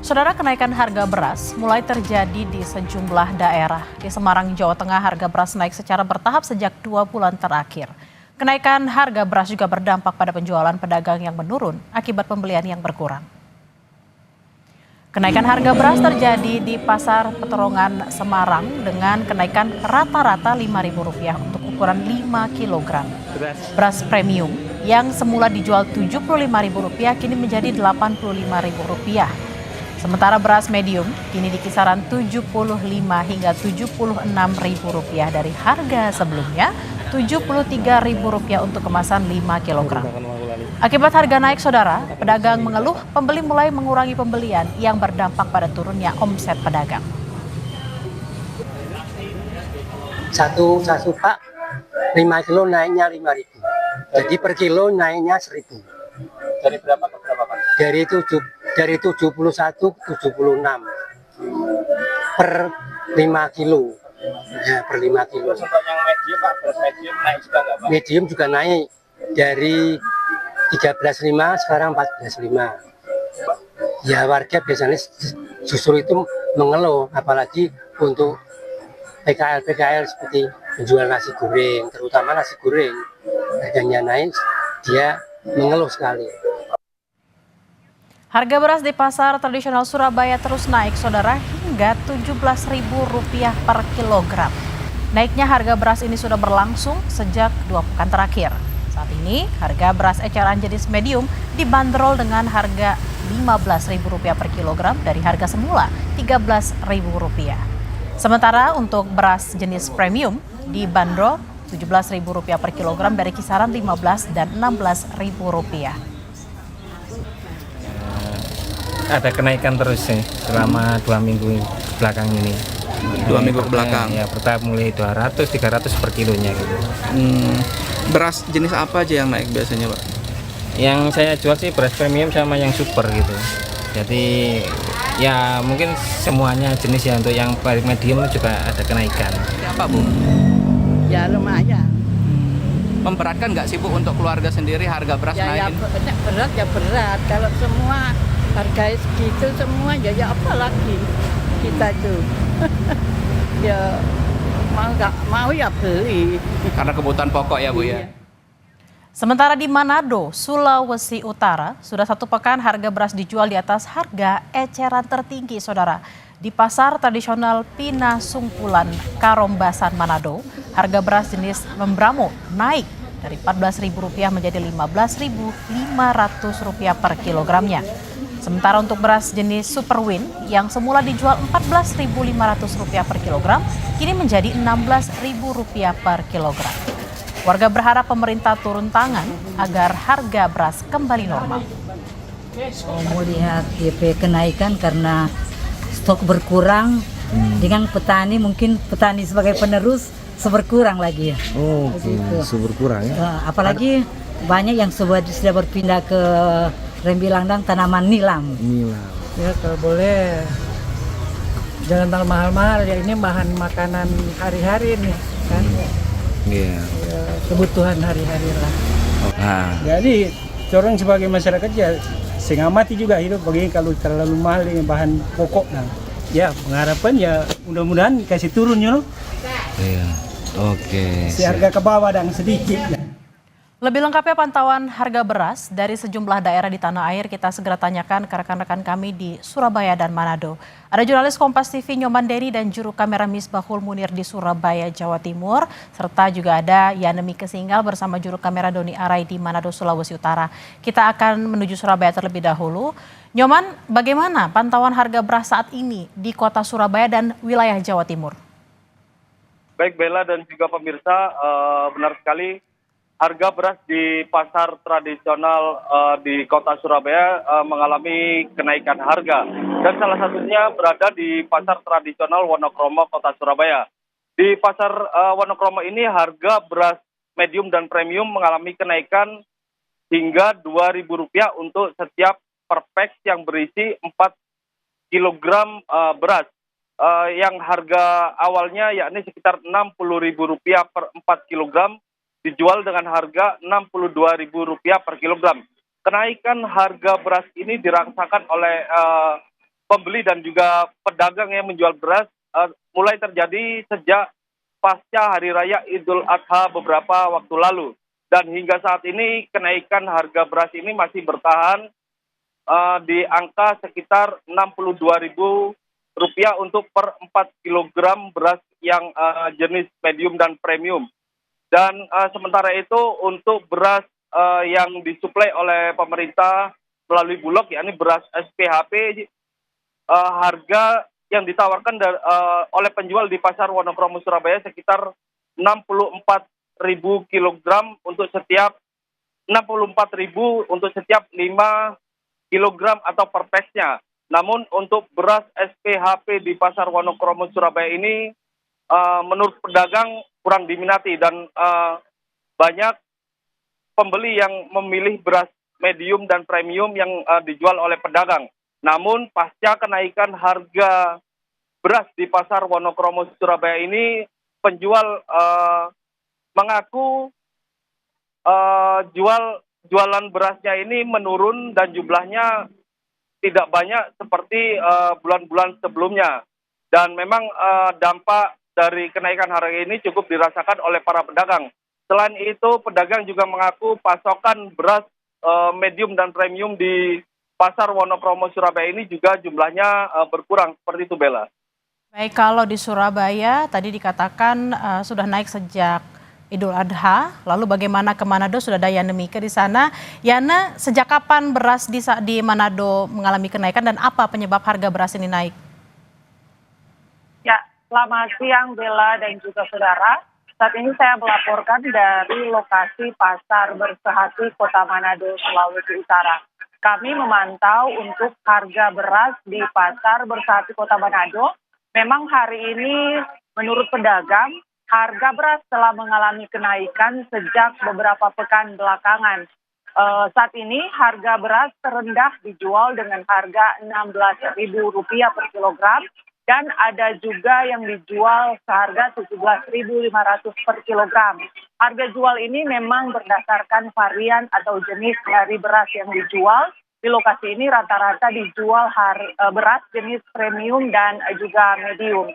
Saudara, kenaikan harga beras mulai terjadi di sejumlah daerah. Di Semarang, Jawa Tengah, harga beras naik secara bertahap sejak 2 bulan terakhir. Kenaikan harga beras juga berdampak pada penjualan pedagang yang menurun akibat pembelian yang berkurang. Kenaikan harga beras terjadi di Pasar Peterongan, Semarang dengan kenaikan rata-rata Rp5.000 untuk ukuran 5 kg. Beras premium yang semula dijual Rp75.000 kini menjadi Rp85.000. Sementara beras medium kini di kisaran Rp75 hingga Rp76.000 dari harga sebelumnya Rp73.000 untuk kemasan 5 kg. Akibat harga naik, saudara, pedagang mengeluh pembeli mulai mengurangi pembelian yang berdampak pada turunnya omset pedagang. Satu pak 5 kilo naiknya 5.000. Jadi per kilo naiknya 1.000. Dari berapa ke berapa, Pak? Dari 71 ke 76 per 5 kilo. Ya, per 5 kilo. Terus untuk yang medium, Pak, beras medium naik juga nggak, Pak? Medium juga naik dari 13.5 sekarang 14.5. Ya, warga biasanya justru itu mengeluh, apalagi untuk PKL seperti menjual nasi goreng, terutama nasi goreng harganya naik, dia mengeluh sekali. Harga beras di pasar tradisional Surabaya terus naik, saudara, hingga Rp17.000 per kilogram. Naiknya harga beras ini sudah berlangsung sejak 2 pekan terakhir. Saat ini, harga beras eceran jenis medium dibanderol dengan harga Rp15.000 per kilogram dari harga semula Rp13.000. Sementara untuk beras jenis premium dibanderol Rp17.000 per kilogram dari kisaran Rp15.000 dan Rp16.000. Ada kenaikan terus sih selama 2 minggu belakang ini. 2 minggu ke belakang. Ya, bertahap mulai 200-300 per kilonya gitu. Beras jenis apa aja yang naik biasanya, Pak? Yang saya jual sih beras premium sama yang super gitu. Jadi ya mungkin semuanya jenis ya, untuk yang paling medium juga ada kenaikan. Apa, Bu? Ya lumayan. Memberatkan nggak sih, Bu, untuk keluarga sendiri harga beras Ya naik? berat ya berat. Kalau semua harga segitu semua ya apa lagi kita tuh. Ya mau nggak mau ya beli. Karena kebutuhan pokok ya, Bu, ya? Sementara di Manado, Sulawesi Utara, sudah 1 pekan harga beras dijual di atas harga eceran tertinggi, saudara. Di pasar tradisional Pinasungkulan, Karombasan, Manado, harga beras jenis Membramo naik dari Rp14.000 menjadi Rp15.500 per kilogramnya. Sementara untuk beras jenis Superwin yang semula dijual Rp14.500 per kilogram, kini menjadi Rp16.000 per kilogram. Warga berharap pemerintah turun tangan agar harga beras kembali normal. Mau lihat DP kenaikan karena stok berkurang, dengan petani mungkin petani sebagai penerus berkurang lagi ya. Oh, berkurang ya. Apalagi banyak yang sudah berpindah ke Rembilang dan tanaman nilam. Ya kalau boleh jangan terlalu mahal-mahal ya, ini bahan makanan hari-hari nih kan. Iya. Ya, kebutuhan hari-hari lah. Nah, Jadi orang sebagai masyarakat ya setengah mati juga hidup bagi kalau terlalu mahal ini bahan pokok. Nah, ya pengharapan ya mudah-mudahan kasih turun you know. iya. Oke. Si harga ke bawah dan sedikit. Ya. Lebih lengkapnya pantauan harga beras dari sejumlah daerah di tanah air kita segera tanyakan ke rekan-rekan kami di Surabaya dan Manado. Ada jurnalis Kompas TV Nyoman Deni dan juru kamera Misbahul Munir di Surabaya, Jawa Timur. Serta juga ada Yanemi Kesinggal bersama juru kamera Doni Arai di Manado, Sulawesi Utara. Kita akan menuju Surabaya terlebih dahulu. Nyoman, bagaimana pantauan harga beras saat ini di kota Surabaya dan wilayah Jawa Timur? Baik Bella dan juga pemirsa, benar sekali. Harga beras di pasar tradisional di kota Surabaya mengalami kenaikan harga. Dan salah satunya berada di pasar tradisional Wonokromo, kota Surabaya. Di pasar Wonokromo ini harga beras medium dan premium mengalami kenaikan hingga Rp2.000 untuk setiap per pack yang berisi 4 kg beras. Yang harga awalnya yakni sekitar Rp60.000 per 4 kg. Dijual dengan harga Rp62.000 per kilogram. Kenaikan harga beras ini dirasakan oleh pembeli dan juga pedagang yang menjual beras mulai terjadi sejak pasca Hari Raya Idul Adha beberapa waktu lalu. Dan hingga saat ini kenaikan harga beras ini masih bertahan di angka sekitar Rp62.000 untuk per 4 kg beras yang jenis medium dan premium. Dan sementara itu untuk beras yang disuplai oleh pemerintah melalui Bulog, yakni beras SPHP, harga yang ditawarkan oleh penjual di pasar Wonokromo Surabaya sekitar Rp64.000 kilogram untuk setiap 5 kilogram atau per pesnya. Namun untuk beras SPHP di pasar Wonokromo Surabaya ini menurut pedagang kurang diminati dan banyak pembeli yang memilih beras medium dan premium yang dijual oleh pedagang. Namun pasca kenaikan harga beras di pasar Wonokromo Surabaya ini, penjual mengaku jualan berasnya ini menurun dan jumlahnya tidak banyak seperti bulan-bulan sebelumnya. Dan memang dampak dari kenaikan harga ini cukup dirasakan oleh para pedagang. Selain itu, pedagang juga mengaku pasokan beras medium dan premium di pasar Wonokromo Surabaya ini juga jumlahnya berkurang. Seperti itu, Bella. Baik, kalau di Surabaya tadi dikatakan sudah naik sejak Idul Adha, lalu bagaimana ke Manado? Sudah ada Yana Mika di sana. Yana, sejak kapan beras di Manado mengalami kenaikan dan apa penyebab harga beras ini naik? Ya, selamat siang Bella dan juga saudara. Saat ini saya melaporkan dari lokasi Pasar Bersehati, Kota Manado, Sulawesi Utara. Kami memantau untuk harga beras di Pasar Bersehati, Kota Manado. Memang hari ini menurut pedagang, harga beras telah mengalami kenaikan sejak beberapa pekan belakangan. Saat ini harga beras terendah dijual dengan harga Rp16.000 per kilogram dan ada juga yang dijual seharga Rp17.500 per kilogram. Harga jual ini memang berdasarkan varian atau jenis dari beras yang dijual. Di lokasi ini rata-rata dijual beras jenis premium dan juga medium.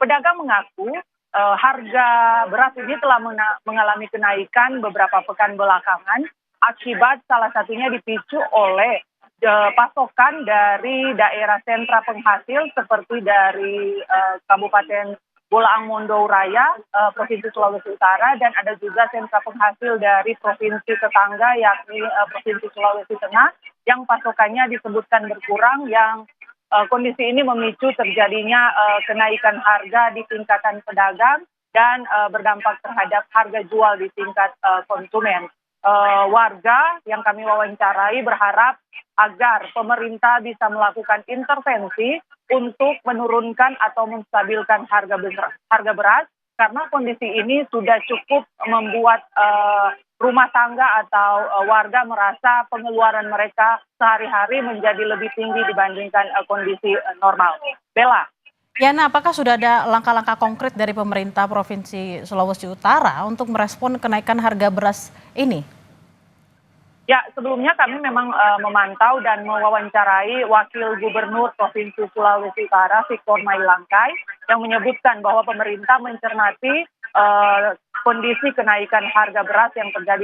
Pedagang mengaku harga beras ini telah mengalami kenaikan beberapa pekan belakangan akibat salah satunya dipicu oleh pasokan dari daerah sentra penghasil seperti dari Kabupaten Bolaang Mondow Raya, Provinsi Sulawesi Utara, dan ada juga sentra penghasil dari provinsi tetangga yakni Provinsi Sulawesi Tengah yang pasokannya disebutkan berkurang, yang kondisi ini memicu terjadinya kenaikan harga di tingkatan pedagang dan berdampak terhadap harga jual di tingkat konsumen. Warga yang kami wawancarai berharap agar pemerintah bisa melakukan intervensi untuk menurunkan atau menstabilkan harga beras, karena kondisi ini sudah cukup membuat rumah tangga atau warga merasa pengeluaran mereka sehari-hari menjadi lebih tinggi dibandingkan kondisi normal. Bella. Yana, apakah sudah ada langkah-langkah konkret dari pemerintah Provinsi Sulawesi Utara untuk merespon kenaikan harga beras ini? Ya, sebelumnya kami memang memantau dan mewawancarai Wakil Gubernur Provinsi Sulawesi Utara, Victor Mailangkai, yang menyebutkan bahwa pemerintah mencermati kondisi kenaikan harga beras yang terjadi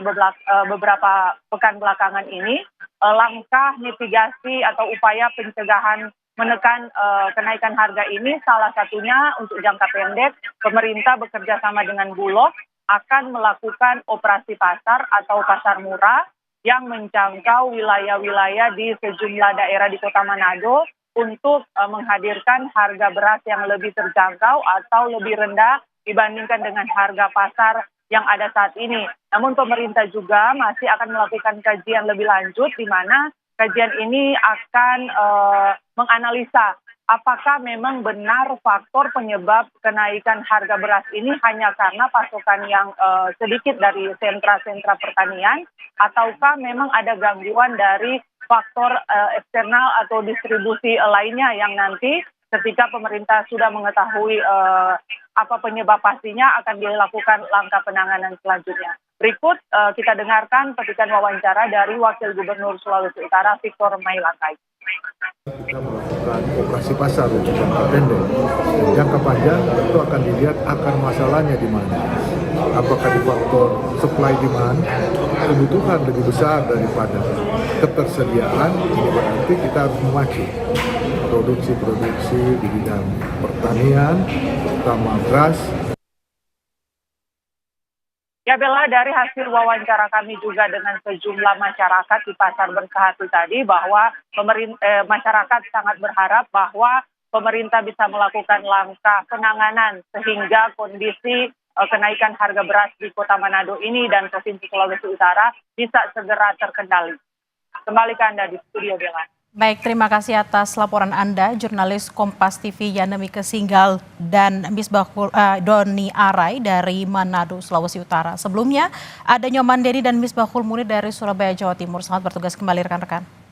beberapa pekan belakangan ini. Langkah mitigasi atau upaya pencegahan menekan kenaikan harga ini salah satunya untuk jangka pendek, pemerintah bekerja sama dengan Bulog akan melakukan operasi pasar atau pasar murah yang menjangkau wilayah-wilayah di sejumlah daerah di Kota Manado untuk menghadirkan harga beras yang lebih terjangkau atau lebih rendah dibandingkan dengan harga pasar yang ada saat ini. Namun pemerintah juga masih akan melakukan kajian lebih lanjut, di mana kajian ini akan menganalisa apakah memang benar faktor penyebab kenaikan harga beras ini hanya karena pasokan yang sedikit dari sentra-sentra pertanian, ataukah memang ada gangguan dari faktor eksternal atau distribusi lainnya yang nanti ketika pemerintah sudah mengetahui apa penyebab pastinya akan dilakukan langkah penanganan selanjutnya. Berikut kita dengarkan petikan wawancara dari Wakil Gubernur Sulawesi Utara Victor Mailangkai. Kita melakukan kebijakan operasi pasar untuk jangka pendek. Dan jangka panjang itu akan dilihat akar masalahnya di mana. Apakah di faktor supply demand, kebutuhan lebih besar daripada ketersediaan, ini berarti kita harus memacu produksi di bidang pertanian, terutama beras. Ya Bella, dari hasil wawancara kami juga dengan sejumlah masyarakat di Pasar Bersehati tadi bahwa masyarakat sangat berharap bahwa pemerintah bisa melakukan langkah penanganan sehingga kondisi kenaikan harga beras di Kota Manado ini dan Provinsi Sulawesi Utara bisa segera terkendali. Kembali ke Anda di studio, Bella. Baik, terima kasih atas laporan Anda, jurnalis Kompas TV Yanemike Singgal dan Misbahul Doni Arai dari Manado, Sulawesi Utara. Sebelumnya, ada Nyoman Dedi dan Misbahul Munir dari Surabaya, Jawa Timur. Selamat bertugas kembali rekan-rekan.